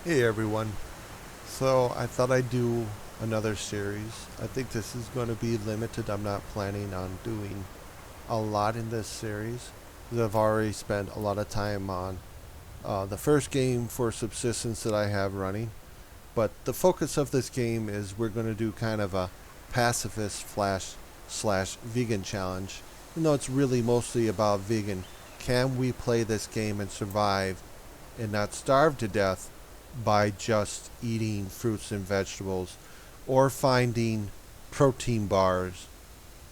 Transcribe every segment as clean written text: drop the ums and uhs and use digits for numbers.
Hey everyone. So I thought I'd do another series. I think this is going to be limited. I'm not planning on doing a lot in this series because I've already spent a lot of time on the first game for Subsistence that I have running. But the focus of this game is we're going to do kind of a pacifist slash vegan challenge. Even though it's really mostly about vegan, can we play this game and survive and not starve to death by just eating fruits and vegetables or finding protein bars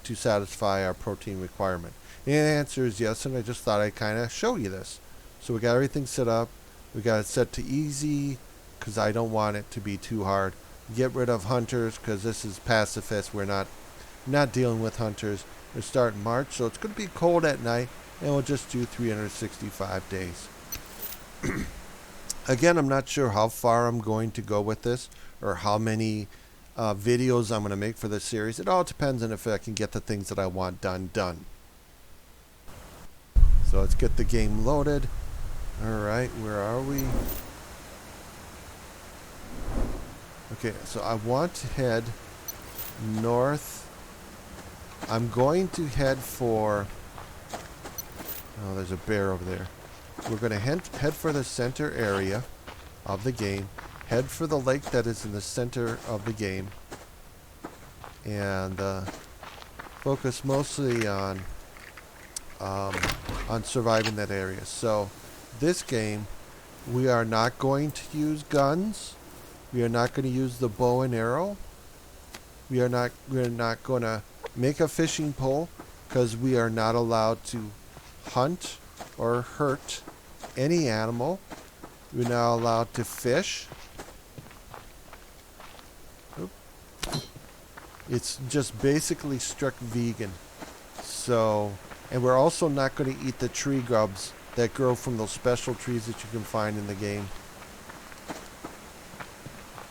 to satisfy our protein requirement? And the answer is yes, and I just thought I'd kind of show you this. So we got everything set up. We got it set to easy because I don't want it to be too hard. Get rid of hunters because this is pacifist. We're not dealing with hunters. We're starting March, so it's going to be cold at night, and we'll just do 365 days. Again, I'm not sure how far I'm going to go with this or how many videos I'm going to make for this series. It all depends on if I can get the things that I want done. So let's get the game loaded. All right, where are we? Okay, so I want to head north. I'm going to head for... Oh, there's a bear over there. We're going to head for the center area of the game. Head for the lake that is in the center of the game. And focus mostly on surviving that area. So this game, we are not going to use guns. We are not going to use the bow and arrow. We're not going to make a fishing pole because we are not allowed to hunt or hurt any animal. We're not allowed to fish. Oop. It's just basically strict vegan. So, and we're also not going to eat the tree grubs that grow from those special trees that you can find in the game.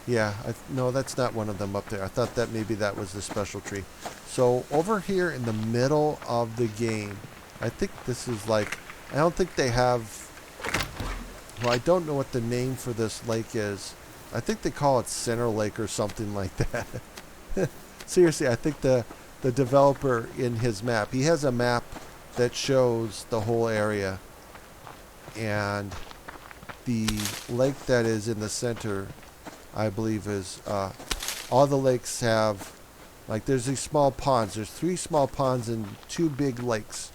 Yeah, no, that's not one of them up there. I thought that maybe that was the special tree. So over here in the middle of the game, I think this is like, I don't think they have, well, I don't know what the name for this lake is. I think they call it Center Lake or something like that. Seriously, I think the developer in his map, he has a map that shows the whole area. And the lake that is in the center, I believe, is all the lakes have, like, there's these small ponds. There's 3 small ponds and 2 big lakes.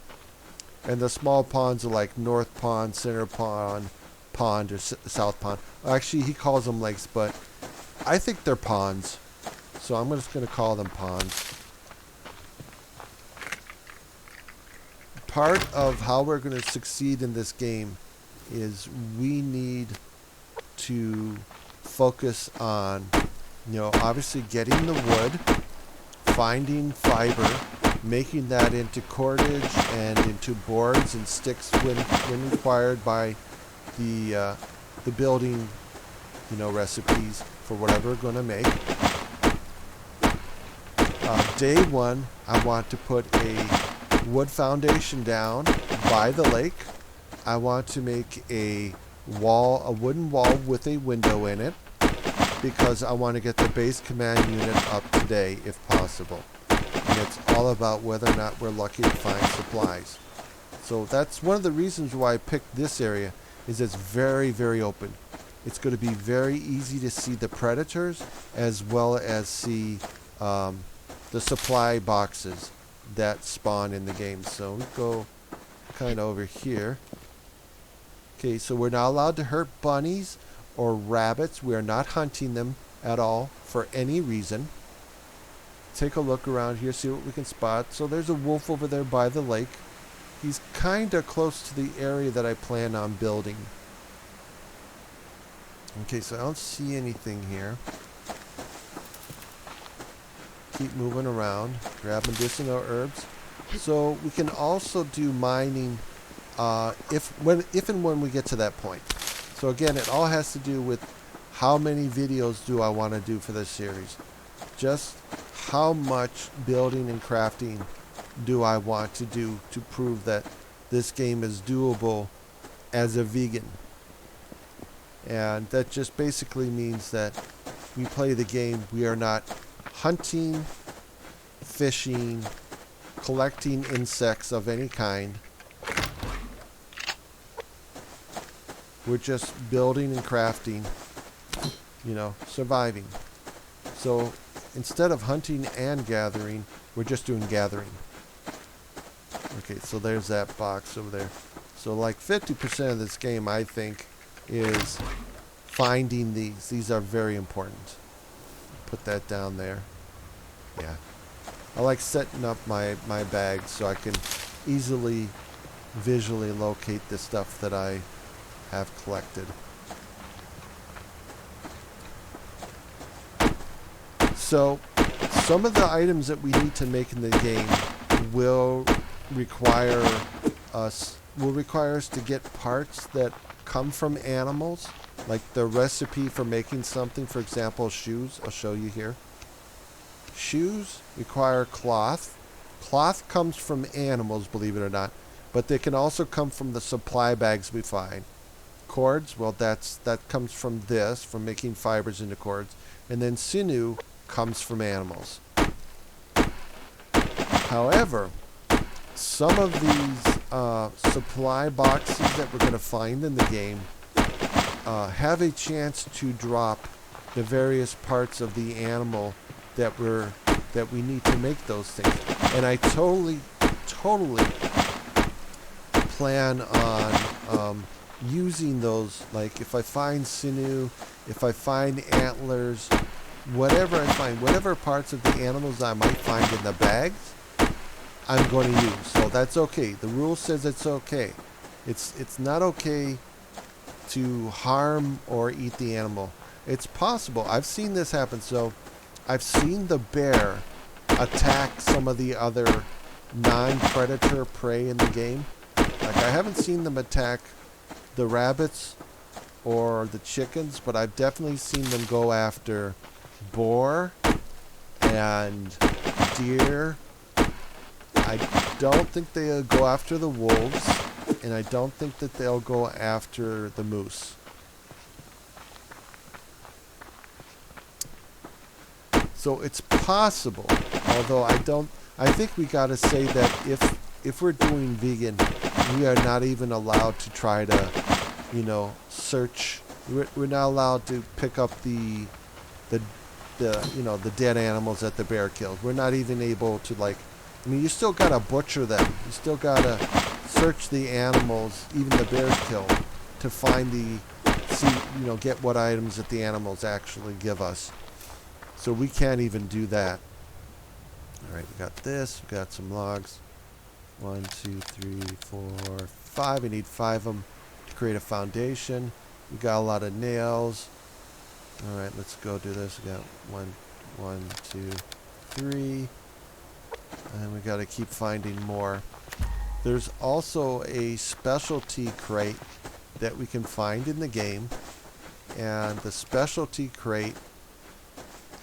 And the small ponds are like North Pond, Center Pond, or South Pond. Actually, he calls them lakes, but I think they're ponds. So I'm just going to call them ponds. Part of how we're going to succeed in this game is we need to focus on, obviously getting the wood, finding fiber, making that into cordage and into boards and sticks when required by the building, recipes for whatever we're going to make. Day 1, I want to put a wood foundation down by the lake. I want to make a wooden wall with a window in it because I want to get the base command unit up today if possible. And it's all about whether or not we're lucky to find supplies. So that's one of the reasons why I picked this area, is it's very, very open. It's going to be very easy to see the predators as well as see the supply boxes that spawn in the game. So we go kind of over here. Okay, so we're not allowed to hurt bunnies or rabbits. We are not hunting them at all for any reason. Take a look around here, see what we can spot. So there's a wolf over there by the lake. He's kind of close to the area that I plan on building. Okay, so I don't see anything here. Keep moving around, grab medicinal herbs. So we can also do mining if and when we get to that point. So again, it all has to do with how many videos do I want to do for this series. Just how much building and crafting do I want to do to prove that this game is doable as a vegan. And that just basically means that we play the game. We are not hunting, fishing, collecting insects of any kind. We're just building and crafting, surviving. So instead of hunting and gathering, we're just doing gathering. Okay, so there's that box over there. So like 50% of this game, I think, is finding these. These are very important. Put that down there. Yeah. I like setting up my bags so I can easily visually locate the stuff that I have collected. So some of the items that we need to make in the game will require us to get parts that come from animals, like the recipe for making something. For example, shoes. I'll show you here. Shoes require cloth. Cloth comes from animals, believe it or not, but they can also come from the supply bags we find. Cords, well, that comes from making fibers into cords. And then Sunu comes from animals. However, some of these supply boxes that we're going to find in the game have a chance to drop the various parts of the animal that we need to make those things. And I totally plan on using those. Like if I find sinew, if I find antlers, whatever I find, whatever parts of the animals I might find in the bags, I'm going to use. So that's okay. The rule says it's okay. It's not okay to harm or eat the animal. It's possible. I've seen this happen. So I've seen the bear attack some of the other non-predator prey in the game. Like I haven't seen them attack the rabbits or the chickens, but I've definitely seen them go after boar and deer. I don't think they'll go after the wolves, and I don't think that they'll go after the moose. So it's possible, although I think we gotta say that if we're doing vegan, we are not even allowed to try to, search. We're not allowed to pick up the dead animals that the bear killed. We're not even able to you still gotta butcher them. You still gotta search the animals, even the bears killed, to find get what items that the animals actually give us. So we can't even do that. All right, we got this. We got some logs. 1, 2, 3, 4, 5. We need 5 of them to create a foundation. We got a lot of nails. All right, let's go do this. We got 1, 2, 3. And we got to keep finding more. There's also a specialty crate that we can find in the game. And the specialty crate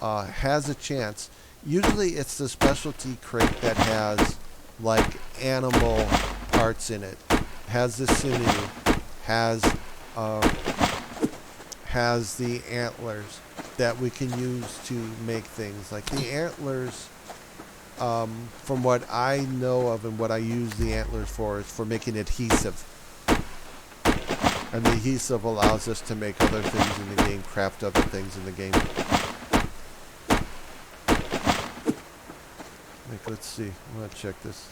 has a chance. Usually it's the specialty crate that has animal parts in it. Has the sinew, has the antlers that we can use to make things. Like the antlers, from what I know of and what I use the antlers for, is for making adhesive. And the adhesive allows us to make other things in the game, craft other things in the game. Let's see. I'm going to check this.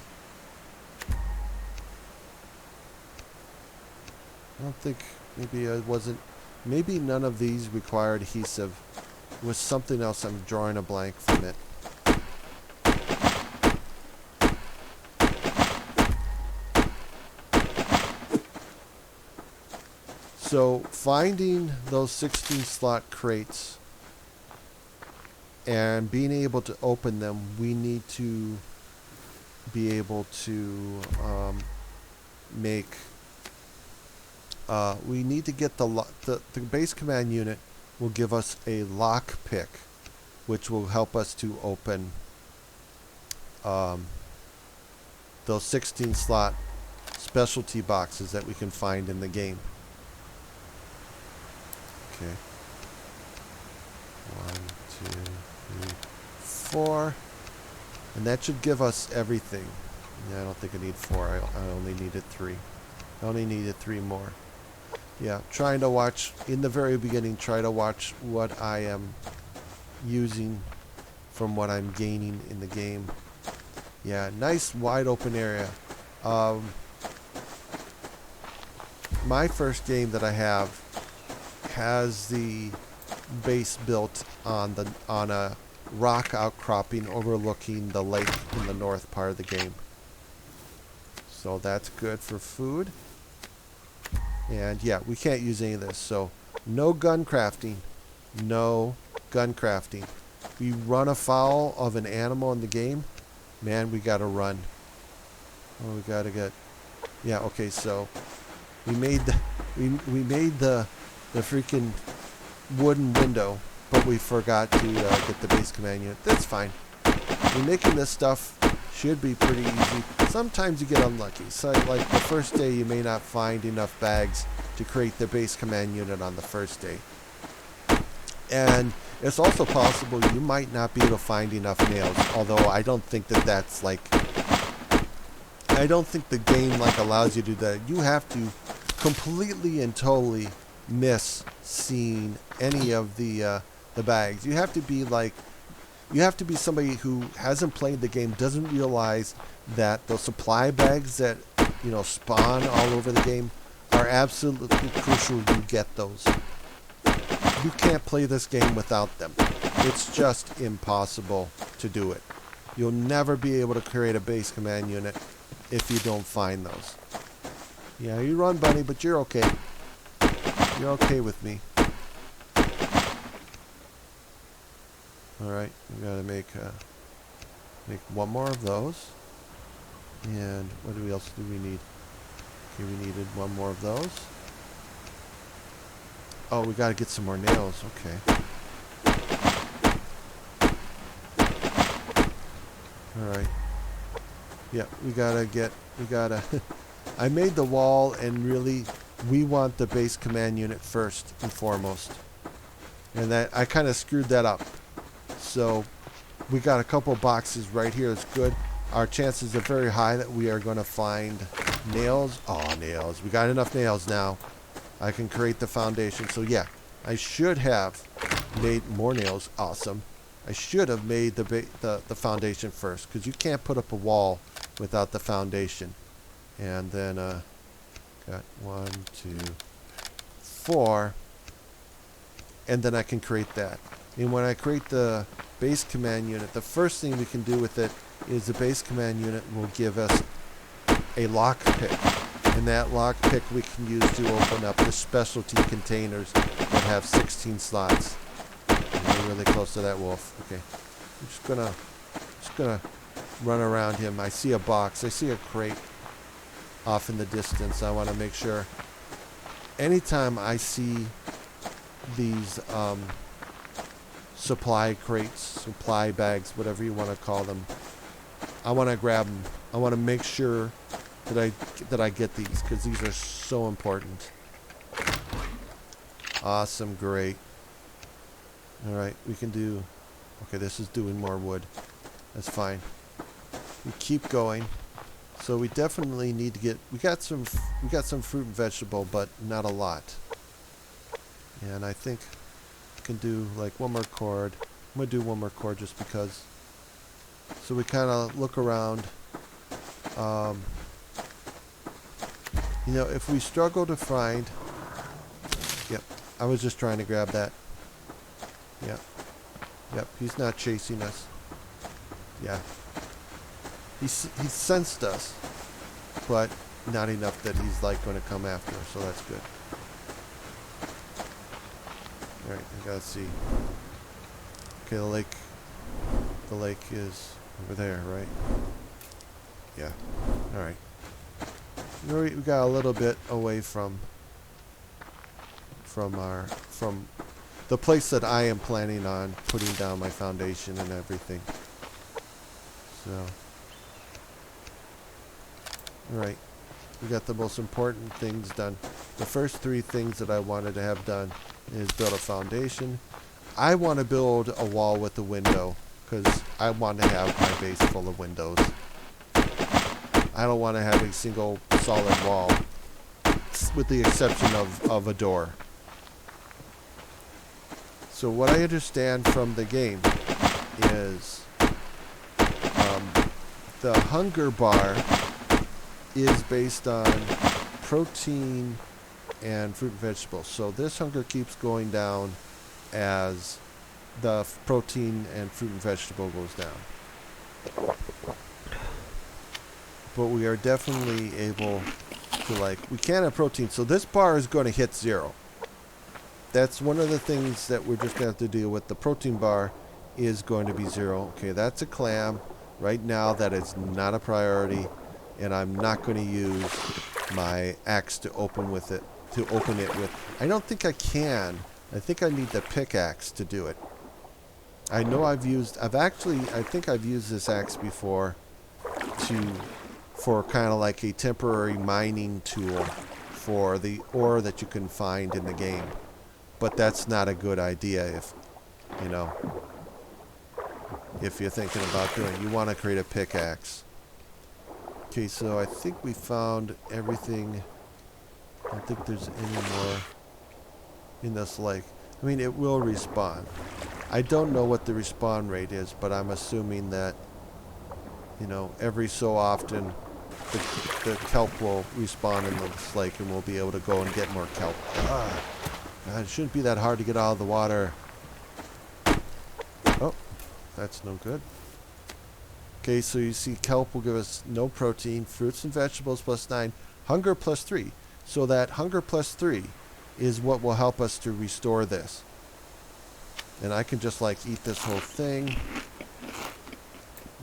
I don't think, maybe none of these require adhesive. It was something else. I'm drawing a blank from it. So finding those 16 slot crates and being able to open them, we need to be able to we need to get the base command unit will give us a lock pick, which will help us to open those 16 slot specialty boxes that we can find in the game. Okay. 1, 2, 3, 4. And that should give us everything. Yeah, I don't think I need 4. I only needed 3. I only needed 3 more. Yeah, trying to watch, in the very beginning, try to watch what I am using from what I'm gaining in the game. Yeah, nice wide open area. My first game that I have has the base built on a rock outcropping overlooking the lake in the north part of the game. So that's good for food. And yeah, we can't use any of this. So no gun crafting. No gun crafting. We run afoul of an animal in the game, man, we gotta run. Oh, we gotta get. Yeah, okay, so we made the freaking wooden window, but we forgot to get the base command unit. That's fine. Making this stuff should be pretty easy. Sometimes you get unlucky. So like the first day you may not find enough bags to create the base command unit on the first day. And it's also possible you might not be able to find enough nails, although I don't think that that's like, I don't think the game like allows you to do that. You have to completely and totally miss seeing any of the bags. You have to be like, you have to be somebody who hasn't played the game, doesn't realize that those supply bags that, you know, spawn all over the game are absolutely crucial. You get those. You can't play this game without them. It's just impossible to do it. You'll never be able to create a base command unit if you don't find those. Yeah, you run, bunny, but you're okay. You're okay with me. Alright, we gotta make one more of those. And what else do we need? Okay, we needed one more of those. Oh, we gotta get some more nails. Okay. Alright. Yeah, we gotta I made the wall, and really we want the base command unit first and foremost. And that I kind of screwed that up. So we got a couple boxes right here. It's good. Our chances are very high that we are going to find nails. Oh, nails. We got enough nails now. I can create the foundation. So yeah, I should have made more nails. Awesome. I should have made the foundation first, because you can't put up a wall without the foundation. And then got 1, 2, 4, and then I can create that. And when I create the base command unit, the first thing we can do with it is the base command unit will give us a lock pick. And that lock pick we can use to open up the specialty containers that have 16 slots. We're really close to that wolf. Okay. I'm just gonna run around him. I see a box. I see a crate off in the distance. I want to make sure. Anytime I see these supply crates, supply bags, whatever you want to call them, I want to grab them. I want to make sure that I get these, because these are so important. Awesome, great. All right, we can do. Okay, this is doing more wood. That's fine. We keep going. So we definitely need to get. We got some fruit and vegetable, but not a lot. And I think we can do like one more cord. I'm gonna do one more cord just because. So we kind of look around. You know, if we struggle to find. Yep, I was just trying to grab that. Yep. Yep, he's not chasing us. Yeah. He sensed us, but not enough that he's like going to come after us, so that's good. Alright, I gotta see. Okay, the lake is over there, right? Yeah. Alright. We got a little bit away from the place that I am planning on putting down my foundation and everything. So, alright, we got the most important things done. The first 3 things that I wanted to have done is build a foundation. I want to build a wall with a window because I want to have my base full of windows. I don't want to have a single solid wall, with the exception of a door. So what I understand from the game is the hunger bar is based on protein and fruit and vegetables. So this hunger keeps going down as the protein and fruit and vegetable goes down. But we are definitely able to, like, we can't have protein. So this bar is going to hit 0. That's one of the things that we're just going to have to deal with. The protein bar is going to be 0. Okay, that's a clam. Right now, that is not a priority, and I'm not going to use my axe to open with it. I don't think I can. I think I need the pickaxe to do it. I know I think I've used this axe before for kind of like a temporary mining tool for the ore that you can find in the game. But that's not a good idea if you're thinking about doing it. You want to create a pickaxe. Okay, so I think we found everything. I don't think there's any more in this lake. I mean, it will respawn. I don't know what the respawn rate is, but I'm assuming that, every so often the kelp will respawn in this lake and we'll be able to go and get more kelp. God, it shouldn't be that hard to get out of the water. Oh, that's no good. Okay, so you see kelp will give us no protein, fruits and vegetables +9, hunger +3. So that hunger +3 is what will help us to restore this. And I can just like eat this whole thing.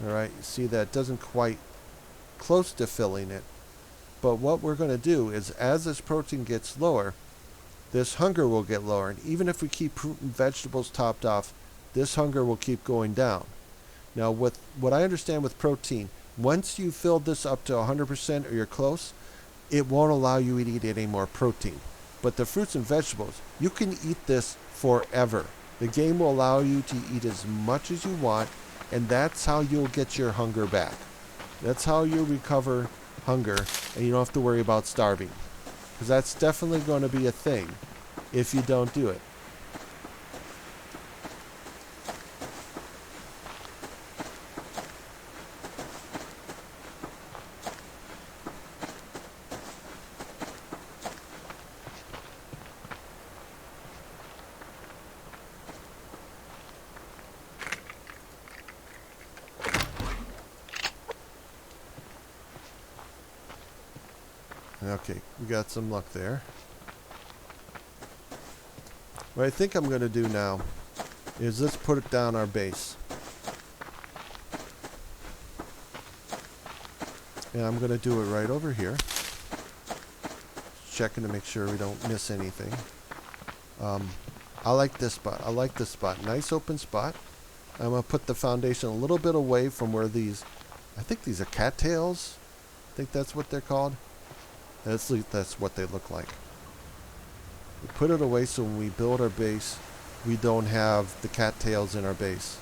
Alright, you see that doesn't quite close to filling it. But what we're going to do is as this protein gets lower, this hunger will get lower. And even if we keep fruit and vegetables topped off, this hunger will keep going down. Now, with what I understand with protein, once you fill this up to 100% or you're close, it won't allow you to eat any more protein. But the fruits and vegetables, you can eat this forever. The game will allow you to eat as much as you want, and that's how you'll get your hunger back. That's how you recover hunger, and you don't have to worry about starving. Because that's definitely going to be a thing if you don't do it. Okay, we got some luck there. What I think I'm going to do now is let's put it down our base. And I'm going to do it right over here. Checking to make sure we don't miss anything. I like this spot. I like this spot. Nice open spot. I'm going to put the foundation a little bit away from where these, I think these are cattails. I think that's what they're called. That's what they look like. We put it away so when we build our base, we don't have the cattails in our base.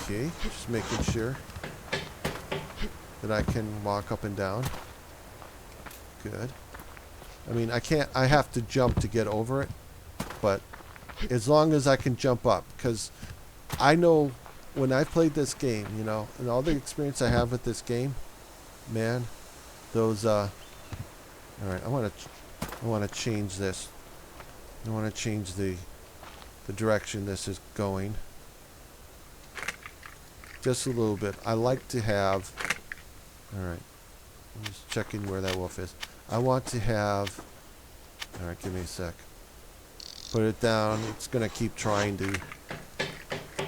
Okay, just making sure that I can walk up and down. Good. I mean, I have to jump to get over it, but as long as I can jump up, because I know when I played this game, and all the experience I have with this game, man, those, all right, I want to change this. I want to change the direction this is going. Just a little bit. I like to have, all right, I'm just checking where that wolf is. I want to have, all right, give me a sec. Put it down. It's going to keep trying to.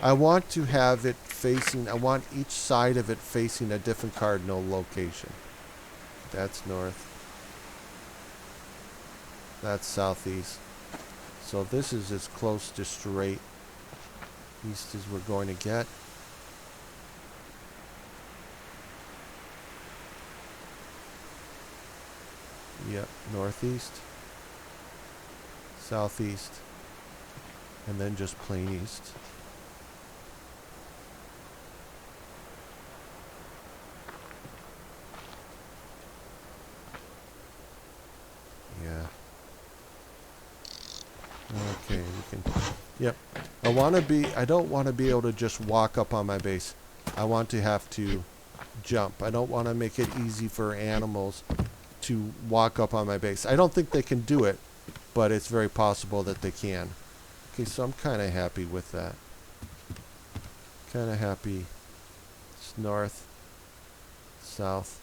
I want to have it facing, I want each side of it facing a different cardinal location. That's north. That's southeast. So this is as close to straight east as we're going to get. Yep, northeast, southeast, and then just plain east. Yeah. Okay, we can. Yep. I don't want to be able to just walk up on my base. I want to have to jump. I don't want to make it easy for animals to walk up on my base. I don't think they can do it, but it's very possible that they can. Okay, so I'm kind of happy with that. Kind of happy. It's north, south.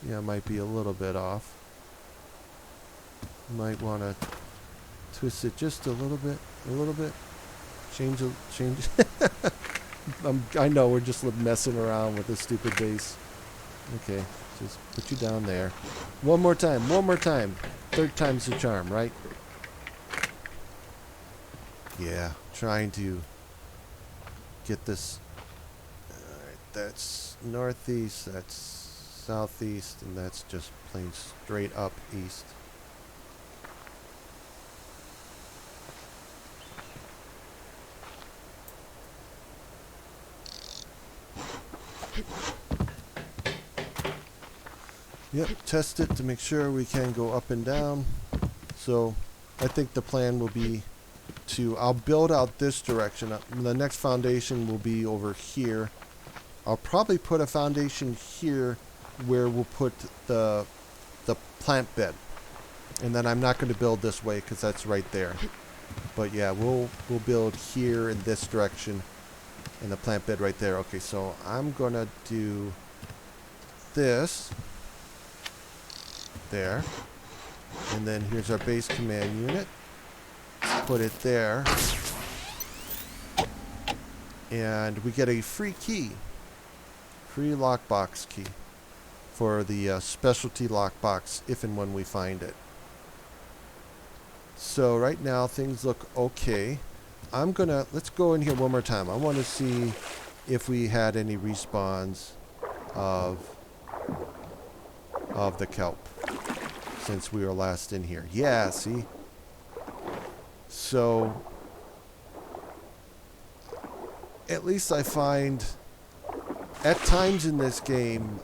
Yeah, might be a little bit off. Might want to twist it just a little bit, change. I know we're just messing around with this stupid base. Okay, just put you down there. One more time. Third time's the charm, right? Yeah, trying to get this. Alright, that's northeast, that's southeast, and that's just plain straight up east. Yep, test it to make sure we can go up and down. So I think the plan will be I'll build out this direction. The next foundation will be over here. I'll probably put a foundation here where we'll put the plant bed. And then I'm not going to build this way because that's right there. But yeah, we'll build here in this direction and the plant bed right there. Okay, so I'm going to do this there. And then here's our base command unit. Put it there. And we get a free key. Free lockbox key for the specialty lockbox if and when we find it. So right now things look okay. Let's go in here one more time. I want to see if we had any respawns of the kelp since we were last in here. Yeah, see? So at least I find at times in this game,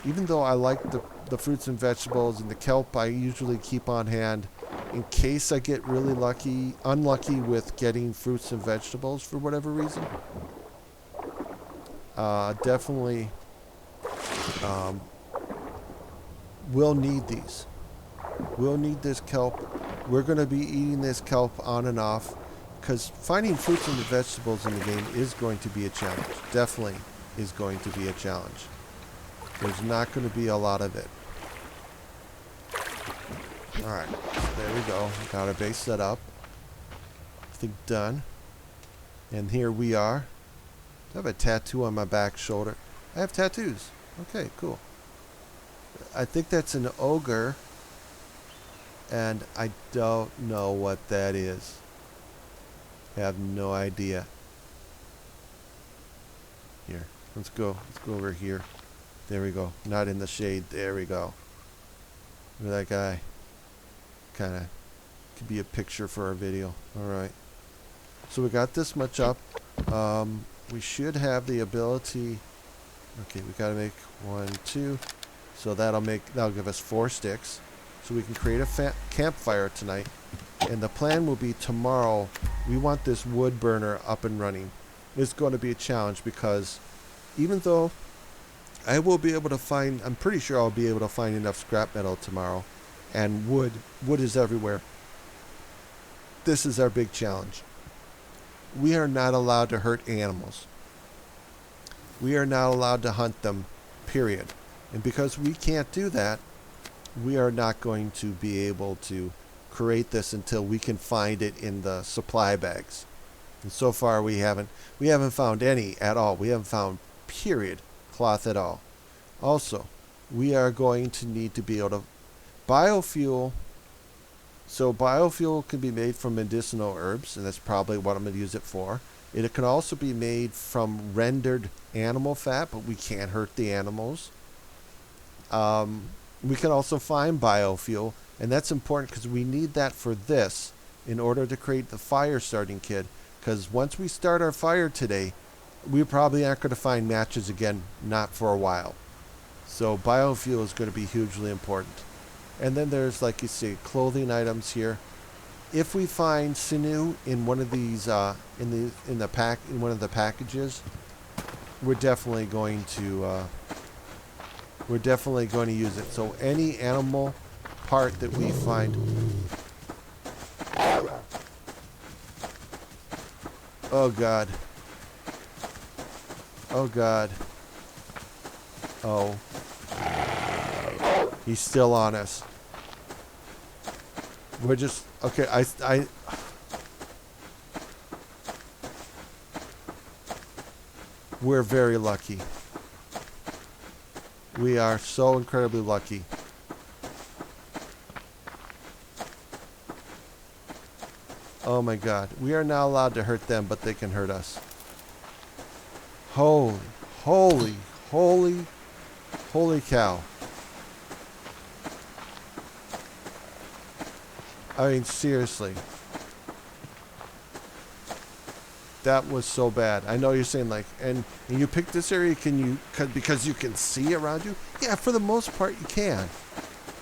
even though I like the fruits and vegetables and the kelp, I usually keep on hand in case I get really unlucky with getting fruits and vegetables for whatever reason. Definitely we'll need these. We'll need this kelp. We're going to be eating this kelp on and off because finding fruits and vegetables in the game is going to be a challenge. Definitely is going to be a challenge. There's not going to be a lot of it. Alright, there we go. Got our base set up. I think done. And here we are. I have a tattoo on my back shoulder. I have tattoos. Okay, cool. I think that's an ogre. And I don't know what that is. I have no idea. Here, let's go over here. There we go. Not in the shade. There we go. Look at that guy. Kind of could be a picture for our video. Alright. So we got this much up. We should have the ability. Okay, we gotta make 1, 2. So that'll give us 4 sticks. So we can create a campfire tonight. And the plan will be tomorrow. We want this wood burner up and running. It's going to be a challenge because even though I will be able to find, I'm pretty sure I'll be able to find enough scrap metal tomorrow. And wood is everywhere. This is our big challenge. We are not allowed to hurt animals. We are not allowed to hunt them, period. And because we can't do that, we are not going to be able to create this until we can find it in the supply bags. And so far we haven't found any at all. We haven't found period cloth at all. Also, we are going to need to be able to biofuel. So biofuel can be made from medicinal herbs, and that's probably what I'm going to use it for. It can also be made from rendered animal fat, but we can't hurt the animals. We can also find biofuel, and that's important because we need that for this in order to create the fire starting kit. Because once we start our fire today, we probably aren't going to find matches again, not for a while. So biofuel is going to be hugely important. And then there's, like you see, clothing items here. If we find Sunu in one of these, in one of the packages, we're definitely going to use it. So any animal part that we find. Oh God. Oh God. Oh. He's still on us. We're just okay. We're very lucky. We are so incredibly lucky. Oh my God. We are not allowed to hurt them, but they can hurt us. Holy, holy, holy, holy cow. I mean, seriously. That was so bad. I know you're saying like, and you picked this area because you can see around you? Yeah, for the most part you can.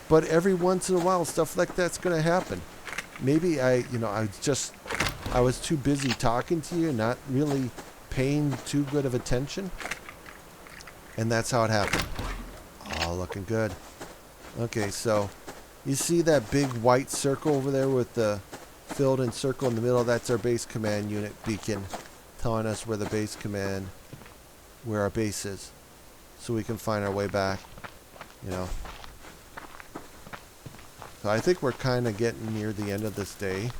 But every once in a while stuff like that's going to happen. Maybe I was too busy talking to you, not really paying too good of attention. And that's how it happened. Oh, looking good. Okay, so you see that big white circle over there with the filled in circle in the middle? That's our base command unit beacon telling us where our base is, so we can find our way back, you know. So I think we're kind of getting near the end of this day,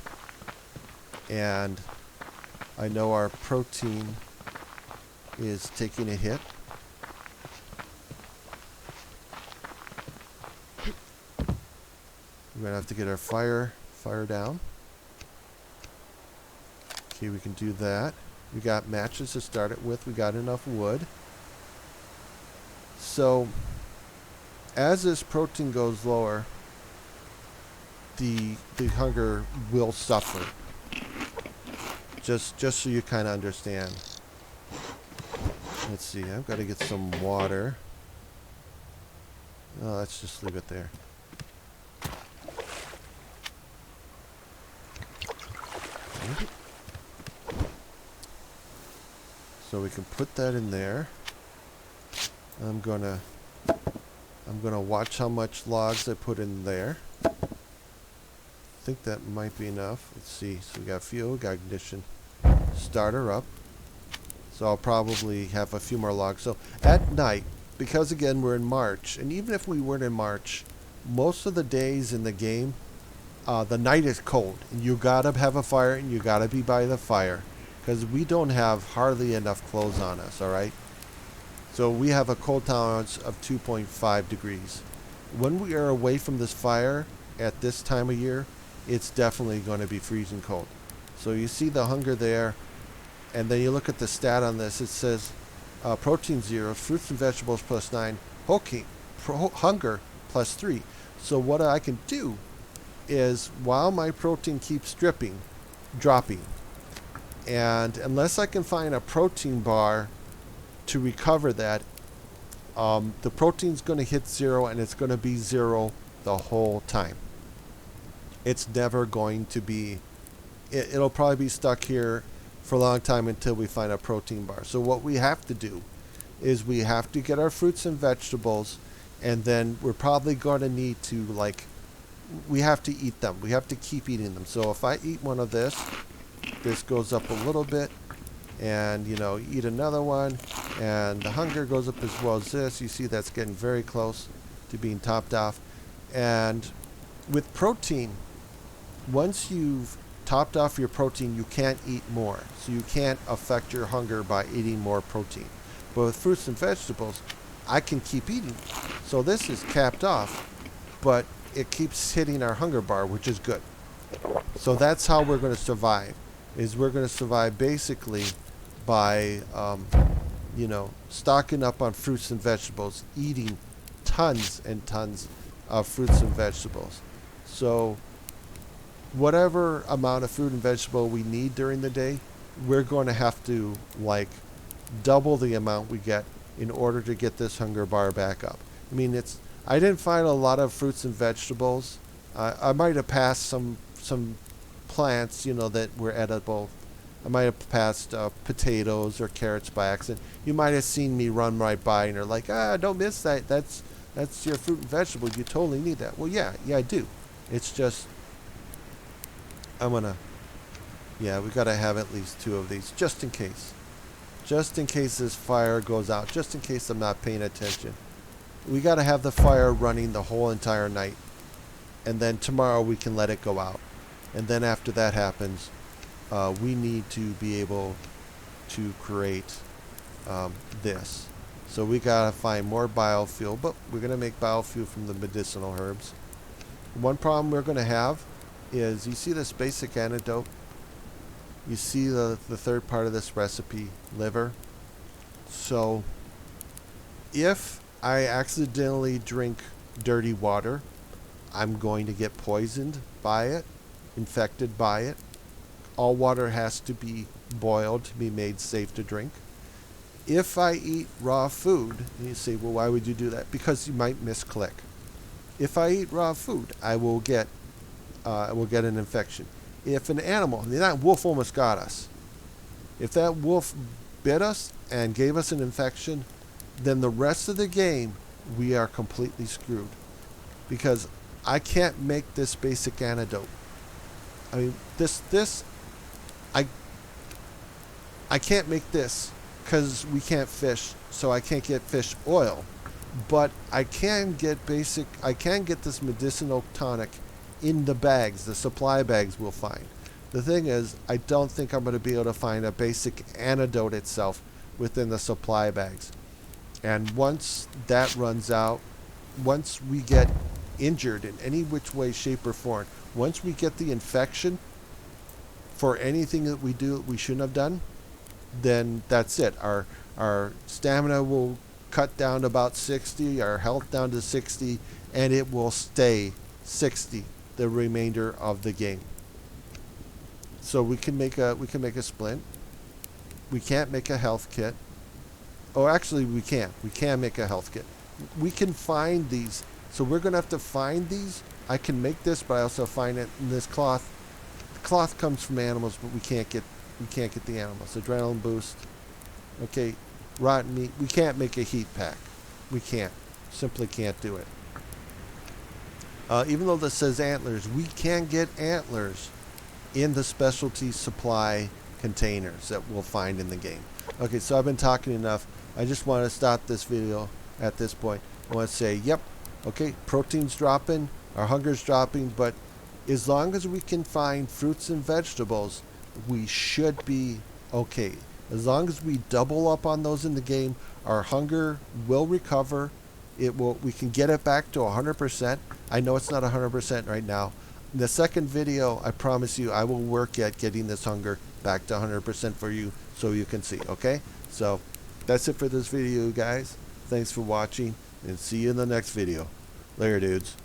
and I know our protein is taking a hit. We're gonna have to get our fire down. Okay, we can do that. We got matches to start it with. We got enough wood. So, as this protein goes lower, the hunger will suffer. Just so you kind of understand. Let's see. I've got to get some water. Oh, let's just leave it there. Okay. So we can put that in there. I'm gonna watch how much logs I put in there. I think that might be enough. Let's see. So we got fuel, we got ignition. Start her up. So I'll probably have a few more logs. So at night, because again we're in March, and even if we weren't in March, most of the days in the game, the night is cold. And you gotta have a fire, and you gotta be by the fire. Because we don't have hardly enough clothes on us, alright? So we have a cold tolerance of 2.5 degrees. When we are away from this fire at this time of year, it's definitely going to be freezing cold. So you see the hunger there, and then you look at the stat on this. It says protein 0, fruits and vegetables +9, hunger +3. So what I can do is, while my protein keeps dropping, and unless I can find a protein bar to recover that, the protein's going to hit 0, and it's going to be 0 the whole time. It's never going to be, it'll probably be stuck here for a long time until we find a protein bar. So what we have to do is we have to get our fruits and vegetables, and then we're probably going to need to, we have to eat them. We have to keep eating them. So if I eat one of this goes up a little bit, and eat another one, and the hunger goes up as well as this. You see that's getting very close to being topped off. And with protein, once you've topped off your protein, you can't eat more, so you can't affect your hunger by eating more protein. But with fruits and vegetables, I can keep eating. So this is capped off, but it keeps hitting our hunger bar, which is good. So that's how we're going to survive. is we're going to survive basically by, stocking up on fruits and vegetables, eating tons and tons of fruits and vegetables. So whatever amount of fruit and vegetable we need during the day, we're going to have to like double the amount we get in order to get this hunger bar back up. I mean, I didn't find a lot of fruits and vegetables. I might have passed some plants, that were edible. I might have passed potatoes or carrots by accident. You might have seen me run right by and you're like, don't miss that. That's your fruit and vegetable. You totally need that. Well, yeah, I do. It's just we gotta have at least 2 of these just in case. Just in case this fire goes out. Just in case I'm not paying attention. We gotta have the fire running the whole entire night. And then tomorrow we can let it go out. And then after that happens, we need to be able to create this. So we gotta find more biofuel, but we're gonna make biofuel from the medicinal herbs. One problem we're gonna have is, you see this basic antidote? You see the third part of this recipe, liver. So if I accidentally drink dirty water, I'm going to get poisoned by it, infected by it. All water has to be boiled to be made safe to drink. If I eat raw food, and you say, well, why would you do that? Because you might misclick. If I eat raw food, I will get an infection. If an animal, that wolf almost got us. If that wolf bit us and gave us an infection, then the rest of the game, we are completely screwed. Because I can't make this basic antidote. I mean, I can't make this because we can't fish, so I can't get fish oil. But I can get this medicinal tonic in the bags, the supply bags we'll find. The thing is, I don't think I'm going to be able to find a basic antidote itself within the supply bags. And once that runs out, once we get injured in any which way, shape, or form, once we get the infection for anything that we do that we shouldn't have done, then that's it. Our stamina will cut down to about 60, our health down to 60, and it will stay 60 the remainder of the game. So we can make a splint. We can't make a health kit. Oh, actually we can. We can make a health kit. We can find these. So we're going to have to find these. I can make this, but I also find it in this cloth. The cloth comes from animals, but we can't get the animals. Adrenaline boost. Okay, rotten meat. We can't make a heat pack. We can't. Simply can't do it. Even though this says antlers, we can get antlers in the specialty supply containers that we'll find in the game. Okay, so I've been talking enough. I just want to stop this video at this point. I want to say, yep, okay, protein's dropping, our hunger's dropping, but as long as we can find fruits and vegetables, we should be okay. As long as we double up on those in the game, our hunger will recover. We can get it back to 100%. I know it's not 100% right now. In the second video, I promise you, I will work at getting this hunger back to 100% for you so you can see, okay? So that's it for this video, guys. Thanks for watching, and see you in the next video. Later, dudes.